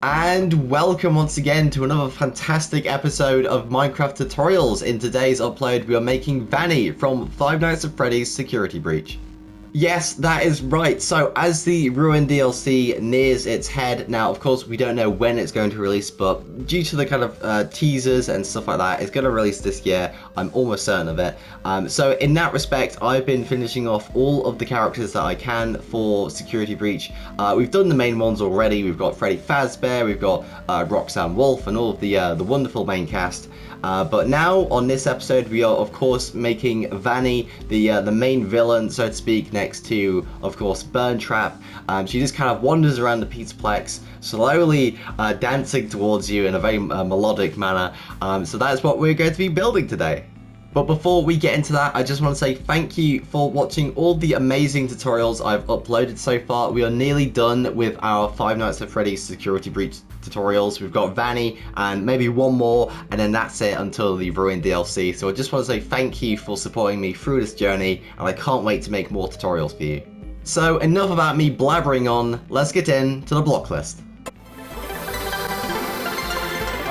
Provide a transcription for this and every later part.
And welcome once again to another fantastic episode of Minecraft Tutorials. In today's upload, we are making Vanny from Five Nights at Freddy's Security Breach. Yes, that is right. So as the Ruin DLC nears its head, now of course we don't know when it's going to release, but due to the kind of teasers and stuff like that, it's going to release this year. I'm almost certain of it. So in that respect, I've been finishing off all of the characters that I can for Security Breach. We've done the main ones already. We've got Freddy Fazbear, we've got Roxanne Wolf, and all of the wonderful main cast. But now on this episode, we are of course making Vanny the main villain, so to speak, next to of course Burntrap. She just kind of wanders around the Pizzaplex, slowly dancing towards you in a very melodic manner. So that's what we're going to be building today. But before we get into that, I just want to say thank you for watching all the amazing tutorials I've uploaded so far. We are nearly done with our Five Nights at Freddy's Security Breach tutorials. We've got Vanny and maybe one more, and then that's it until the Ruin DLC. So I just want to say thank you for supporting me through this journey, and I can't wait to make more tutorials for you. So enough about me blabbering on, let's get into the block list.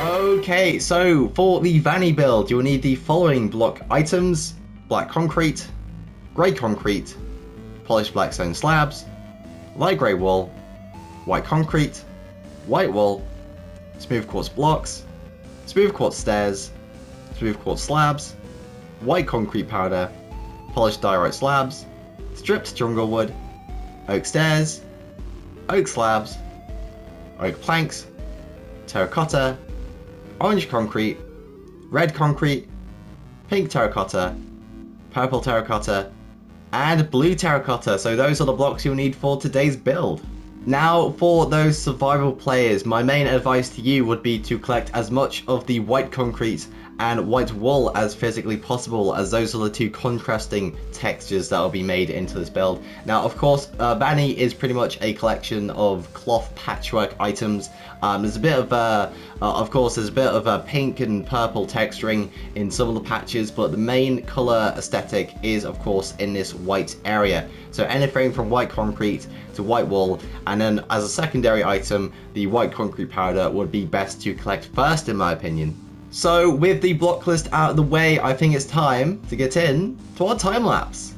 Okay, so for the Vanny build, you'll need the following block items: black concrete, grey concrete, polished black stone slabs, light grey wool, white concrete, white wool, smooth quartz blocks, smooth quartz stairs, smooth quartz slabs, white concrete powder, polished diorite slabs, stripped jungle wood, oak stairs, oak slabs, oak planks, terracotta, orange concrete, red concrete, pink terracotta, purple terracotta, and blue terracotta. So those are the blocks you'll need for today's build. Now, for those survival players, my main advice to you would be to collect as much of the white concrete and white wool as physically possible, as those are the two contrasting textures that will be made into this build. Now, of course, Vanny is pretty much a collection of cloth patchwork items. There's a bit of course, there's a bit of a pink and purple texturing in some of the patches, but the main color aesthetic is, of course, in this white area. So anything from white concrete to white wool, and then as a secondary item, the white concrete powder would be best to collect first, in my opinion. So with the block list out of the way, I think it's time to get in to our time lapse.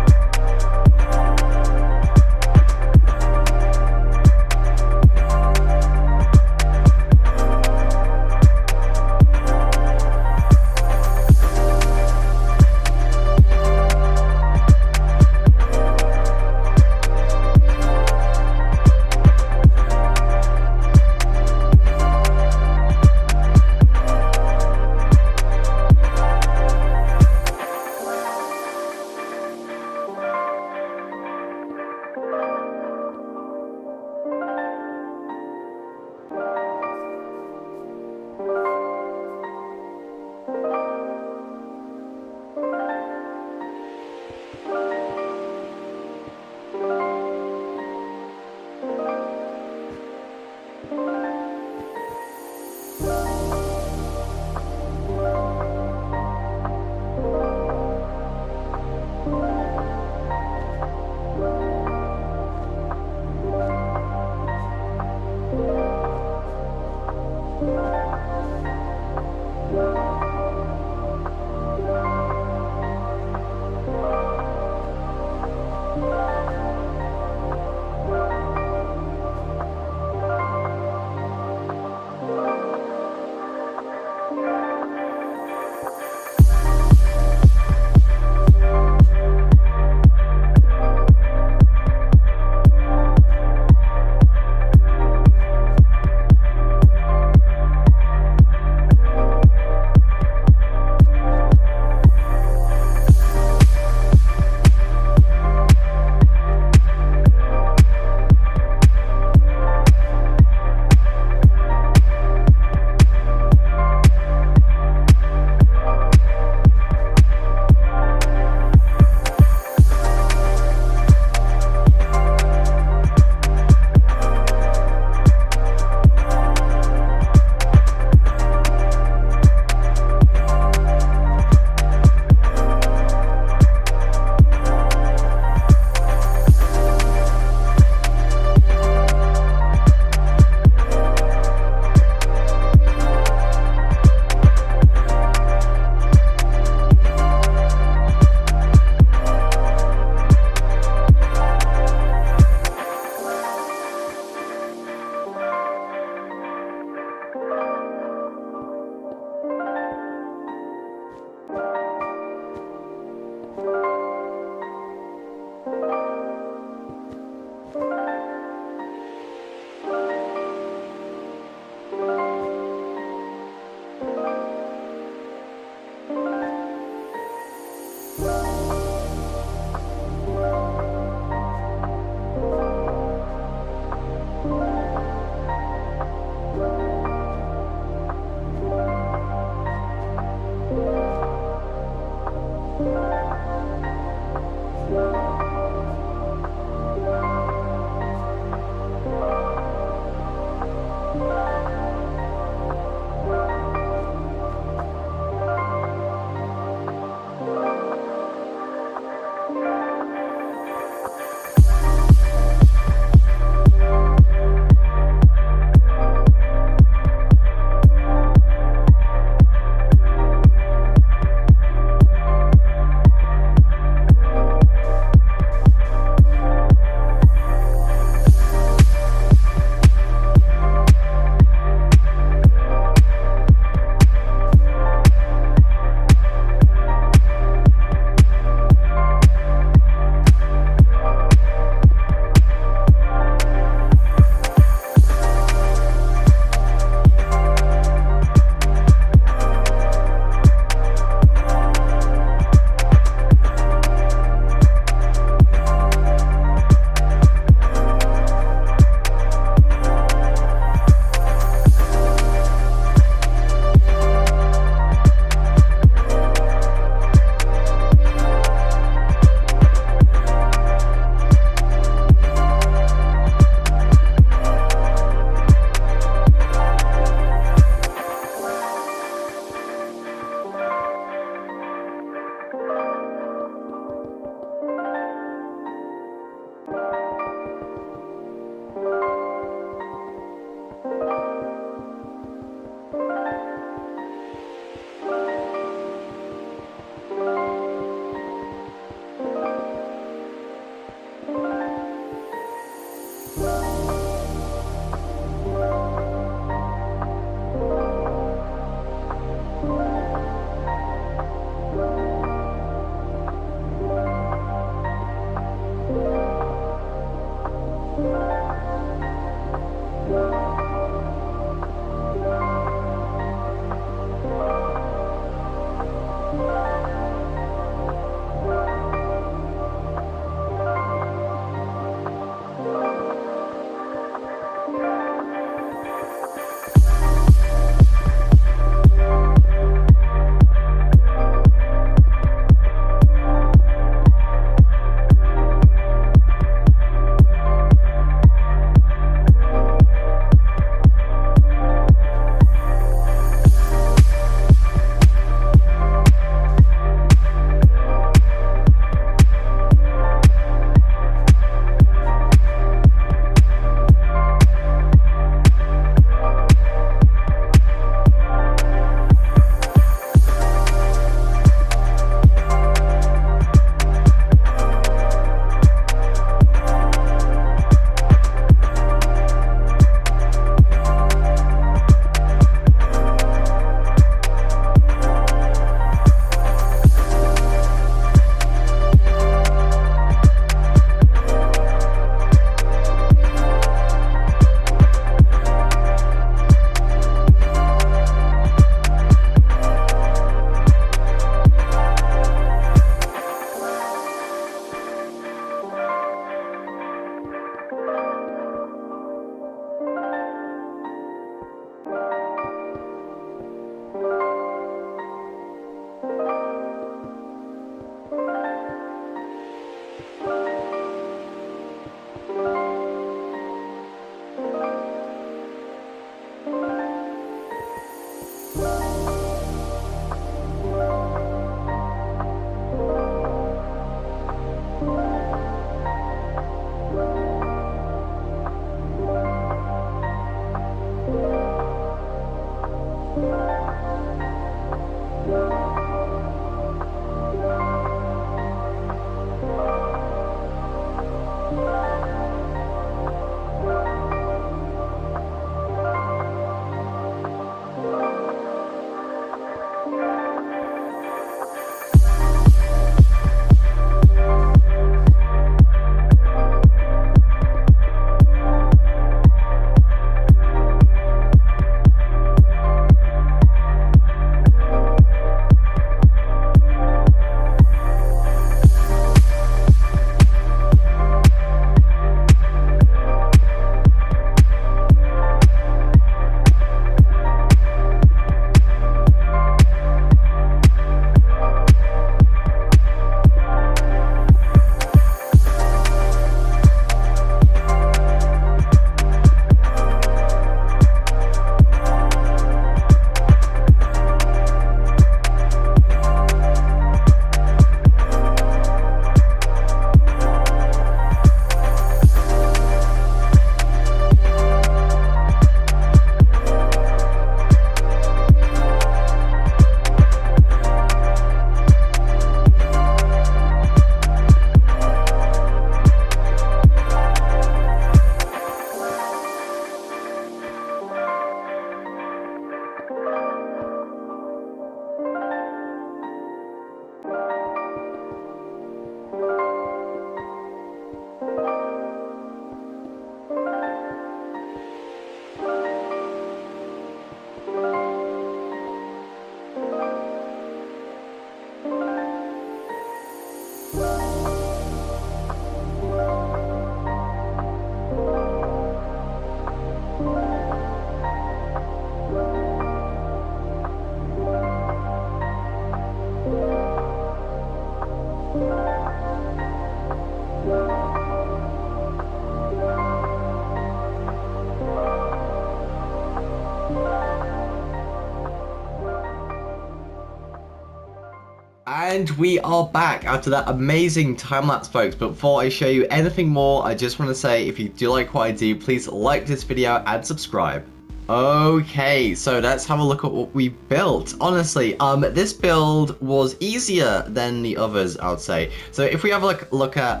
And we are back after that amazing time-lapse, folks. But before I show you anything more, I just want to say, if you do like what I do, please like this video and subscribe. Okay, so let's have a look at what we built. Honestly, this build was easier than the others, I would say. So if we have a look at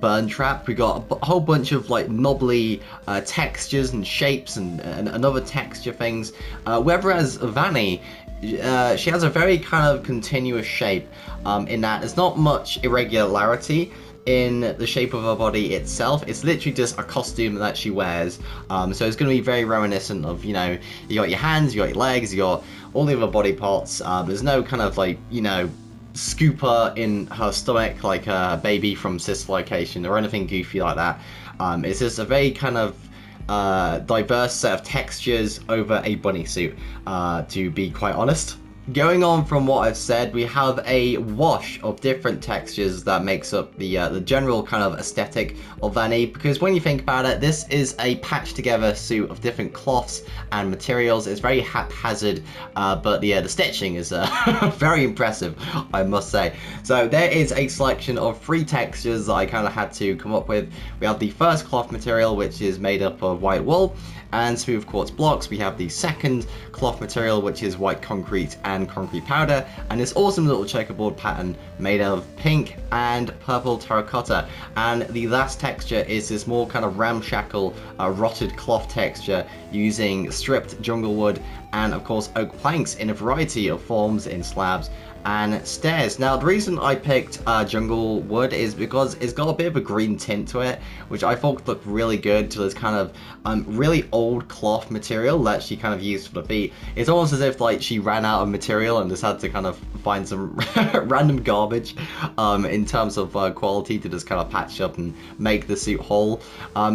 Burn Trap, we got a whole bunch of like knobbly textures and shapes and other texture things. Whereas Vanny, she has a very kind of continuous shape in that there's not much irregularity in the shape of her body itself. It's literally just a costume that she wears. So it's going to be very reminiscent of, you know, you got your hands, you got your legs, you got all the other body parts. There's no kind of like, you know, scooper in her stomach like a baby from Sister Location or anything goofy like that. It's just a very kind of diverse set of textures over a bunny suit, to be quite honest. Going on from what I've said, we have a wash of different textures that makes up the general kind of aesthetic of Vanny, because when you think about it, this is a patched together suit of different cloths and materials. It's very haphazard, but the stitching is very impressive, I must say. So there is a selection of 3 textures that I kind of had to come up with. We have the first cloth material, which is made up of white wool and smooth quartz blocks. We have the second cloth material, which is white concrete and concrete powder, and this awesome little checkerboard pattern made of pink and purple terracotta. And the last texture is this more kind of ramshackle rotted cloth texture using stripped jungle wood and of course oak planks in a variety of forms in slabs and stairs. Now the reason I picked jungle wood is because it's got a bit of a green tint to it, which I thought looked really good to this kind of really old cloth material that she kind of used for the feet. It's almost as if like she ran out of material and just had to kind of find some random garbage in terms of quality to just kind of patch up and make the suit whole.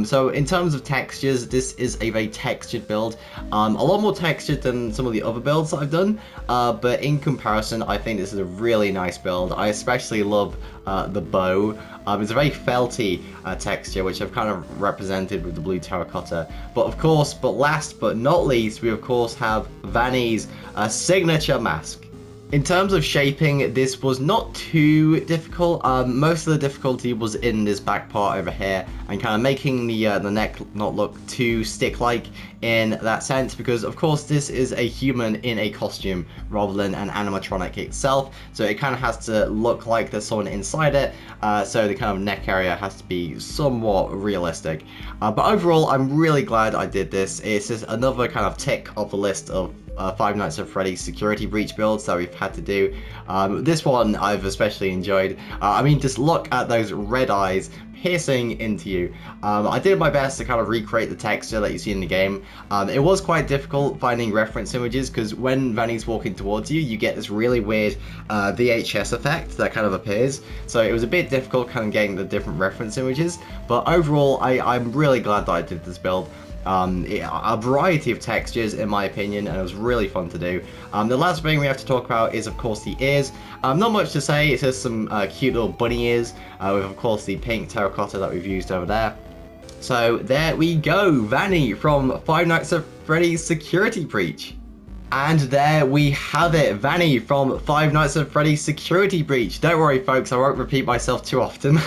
So in terms of textures, this is a very textured build, a lot more textured than some of the other builds that I've done, but in comparison I think this is a really nice build. I especially love the bow. It's a very felty texture, which I've kind of represented with the blue terracotta. But of course, but last but not least, we of course have Vanny's signature mask. In terms of shaping, this was not too difficult. Most of the difficulty was in this back part over here and kind of making the neck not look too stick-like in that sense, because of course this is a human in a costume rather than an animatronic itself, so it kind of has to look like there's someone inside it, so the kind of neck area has to be somewhat realistic. But overall, I'm really glad I did this. It's just another kind of tick off the list of Five Nights at Freddy's Security Breach builds that we've had to do. This one I've especially enjoyed. I mean, just look at those red eyes piercing into you. I did my best to kind of recreate the texture that you see in the game. It was quite difficult finding reference images, because when Vanny's walking towards you, you get this really weird VHS effect that kind of appears. So it was a bit difficult kind of getting the different reference images, but overall I'm really glad that I did this build. A variety of textures in my opinion, and it was really fun to do. The last thing we have to talk about is of course the ears. Not much to say, it's just some cute little bunny ears with of course the pink terracotta that we've used over there. So there we go, Vanny from Five Nights at Freddy's Security Breach. And there we have it, Vanny from Five Nights at Freddy's Security Breach. Don't worry folks, I won't repeat myself too often.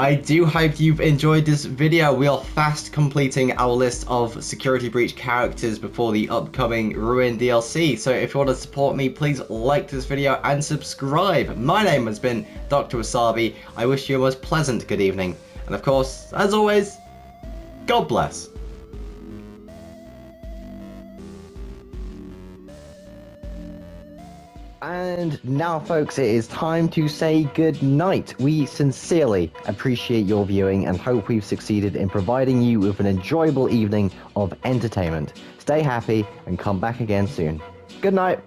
I do hope you've enjoyed this video. We are fast completing our list of Security Breach characters before the upcoming Ruin DLC. So if you want to support me, please like this video and subscribe. My name has been Dr. Wasabi. I wish you a most pleasant good evening. And of course, as always, God bless. And now folks, it is time to say good night. We sincerely appreciate your viewing and hope we've succeeded in providing you with an enjoyable evening of entertainment. Stay happy and come back again soon. Good night.